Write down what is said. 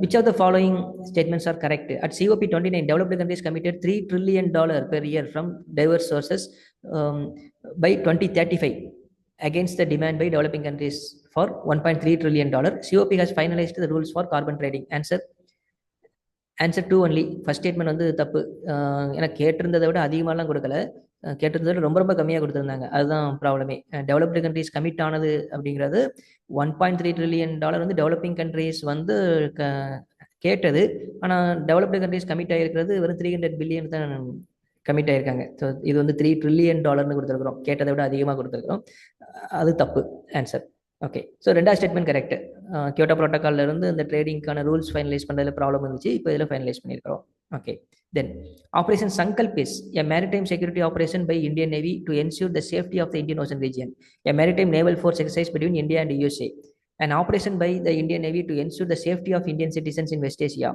Which of the following statements are correct? At COP29, developed countries committed $3 trillion per year from diverse sources by 2035 against the demand by developing countries for $1.3 trillion. COP has finalized the rules for carbon trading. Answer 2 only. First statement வந்து தப்பு. ஏன்னா கேட்டிருந்ததை விட அதிகமாகலாம் கொடுக்கல, கேட்டிருந்ததை விட ரொம்ப ரொம்ப கம்மியாக கொடுத்துருந்தாங்க. அதுதான் ப்ராப்ளமே. டெவலப்டு கண்ட்ரிஸ் கமிட் ஆனது அப்படிங்கிறது $1.3 trillion வந்து டெவலப்பிங் கண்ட்ரிஸ் வந்து கேட்டது. ஆனால் டெவலப்டு கண்ட்ரிஸ் கமிட் ஆகிருக்கிறது வெறும் 300 பில்லியன் தான் கமிட் ஆகிருக்காங்க. ஸோ இது வந்து $3 trillion கொடுத்துருக்குறோம், கேட்டதை விட அதிகமாக கொடுத்துருக்குறோம். அது தப்பு ஆன்சர். ஓகே, ஸோ ரெண்டாவது ஸ்டேட்மெண்ட் கரெக்ட். கியோட்டோ ப்ரோட்டோக்கால்ல இருந்து இந்த ட்ரேடிங்கான ரூல்ஸ் ஃபைனலைஸ் பண்ணுறதுல ப்ராப்ளம் இருந்துச்சு, இப்போ இதில் ஃபைனலைஸ் பண்ணியிருக்கிறோம். Okay, then operation Sankalp is a maritime security operation by Indian navy to ensure the safety of the Indian Ocean region, a maritime naval force exercise between India and USA, an operation by the Indian Navy to ensure the safety of Indian citizens in West Asia,